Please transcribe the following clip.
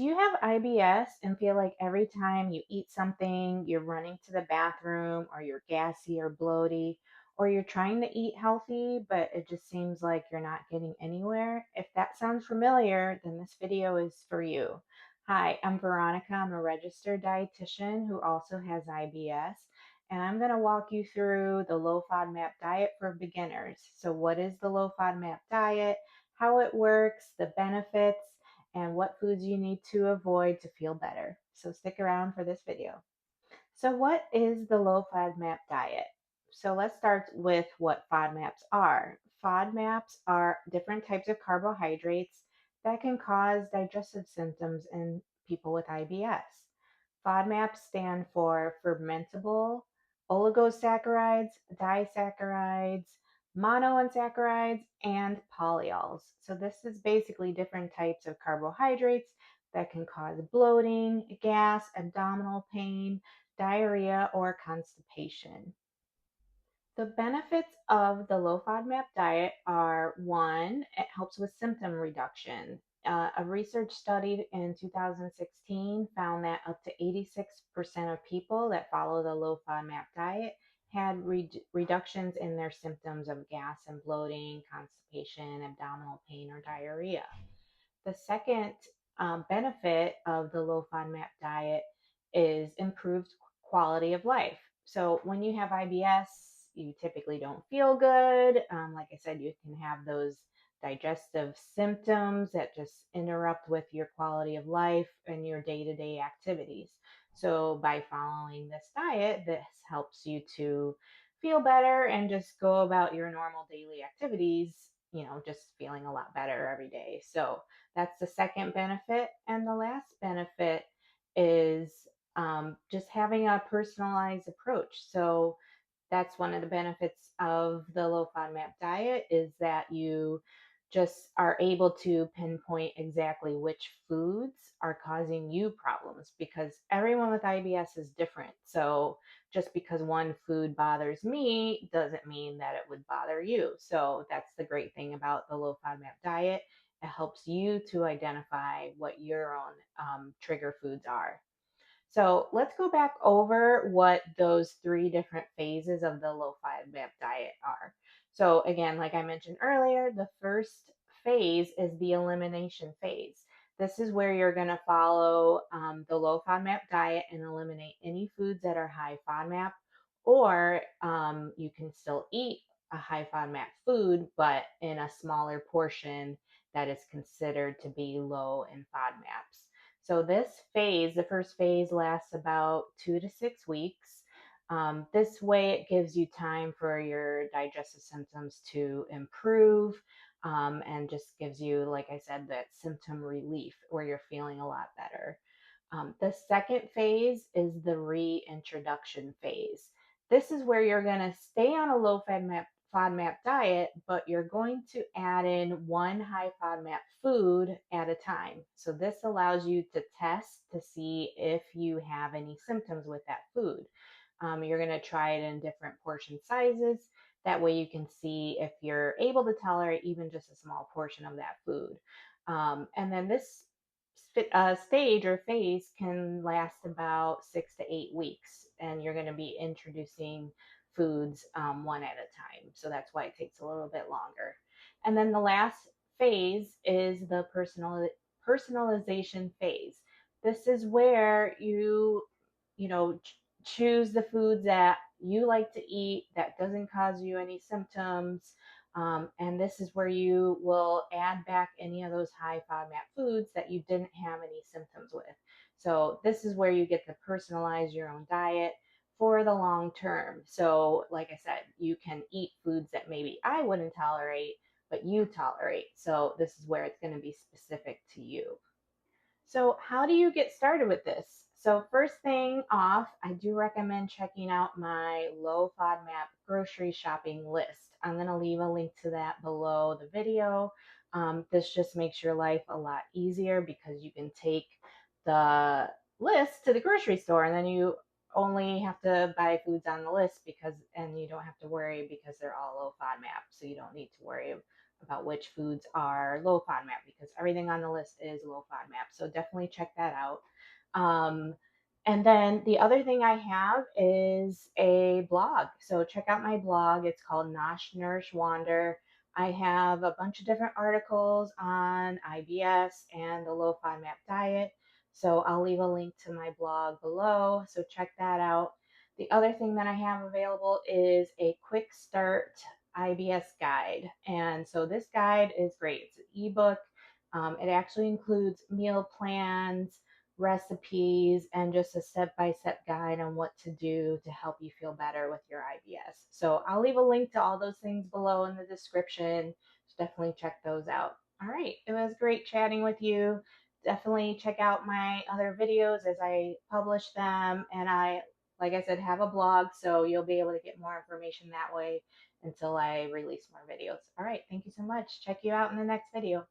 Do you have IBS and feel like every time you eat something, you're running to the bathroom or you're gassy or bloaty, or you're trying to eat healthy, but it just seems like you're not getting anywhere? If that sounds familiar, then this video is for you. Hi, I'm Veronica. I'm a registered dietitian who also has IBS, and I'm going to walk you through the low FODMAP diet for beginners. So, what is the low FODMAP diet? How it works, the benefits, and what foods you need to avoid to feel better. So stick around for this video. So what is the low FODMAP diet? So let's start with what FODMAPs are. FODMAPs are different types of carbohydrates that can cause digestive symptoms in people with IBS. FODMAPs stand for fermentable oligosaccharides, disaccharides, monounsaccharides, and polyols. So this is basically different types of carbohydrates that can cause bloating, gas, abdominal pain, diarrhea, or constipation. The benefits of the low FODMAP diet are one, it helps with symptom reduction. A research study in 2016 found that up to 86% of people that follow the low FODMAP diet had reductions in their symptoms of gas and bloating, constipation, abdominal pain, or diarrhea. The second benefit of the low FODMAP diet is improved quality of life. So when you have IBS, you typically don't feel good. Like I said, you can have those digestive symptoms that just interrupt with your quality of life and your day-to-day activities. So by following this diet, this helps you to feel better and just go about your normal daily activities, just feeling a lot better every day. So that's the second benefit. And the last benefit is just having a personalized approach. So that's one of the benefits of the low FODMAP diet is that you just are able to pinpoint exactly which foods are causing you problems because everyone with IBS is different. So just because one food bothers me doesn't mean that it would bother you. So that's the great thing about the low FODMAP diet. It helps you to identify what your own trigger foods are. So let's go back over what those three different phases of the low FODMAP diet are. So again, like I mentioned earlier, the first phase is the elimination phase. This is where you're going to follow the low FODMAP diet and eliminate any foods that are high FODMAP, or you can still eat a high FODMAP food, but in a smaller portion that is considered to be low in FODMAPs. So this phase, the first phase, lasts about 2 to 6 weeks. This way, it gives you time for your digestive symptoms to improve, and just gives you, like I said, that symptom relief where you're feeling a lot better. The second phase is the reintroduction phase. This is where you're going to stay on a low FODMAP diet, but you're going to add in one high FODMAP food at a time. So this allows you to test to see if you have any symptoms with that food. You're going to try it in different portion sizes. That way you can see if you're able to tolerate even just a small portion of that food. And then this stage or phase can last about 6 to 8 weeks, and you're going to be introducing foods one at a time. So that's why it takes a little bit longer. And then the last phase is the personalization phase. This is where you choose the foods that you like to eat that doesn't cause you any symptoms. And this is where you will add back any of those high FODMAP foods that you didn't have any symptoms with. So this is where you get to personalize your own diet for the long term. So like I said, you can eat foods that maybe I wouldn't tolerate, but you tolerate. So this is where it's going to be specific to you. So how do you get started with this? So first thing off, I do recommend checking out my low FODMAP grocery shopping list. I'm going to leave a link to that below the video. This just makes your life a lot easier because you can take the list to the grocery store and then you only have to buy foods on the list and you don't have to worry because they're all low FODMAP. So you don't need to worry about which foods are low FODMAP because everything on the list is low FODMAP. So definitely check that out. Um, and then the other thing I have is a blog. So check out my blog. It's called Nosh Nourish Wander. I have a bunch of different articles on IBS and the low FODMAP diet. So I'll leave a link to my blog below. So check that out. The other thing that I have available is a quick start IBS guide. And so this guide is great. It's an ebook. It actually includes meal plans, recipes, and just a step by step guide on what to do to help you feel better with your IBS. So I'll leave a link to all those things below in the description. So definitely check those out. All right, it was great chatting with you. Definitely check out my other videos as I publish them. And like I said, have a blog, so you'll be able to get more information that way until I release more videos. All right, thank you so much. Check you out in the next video.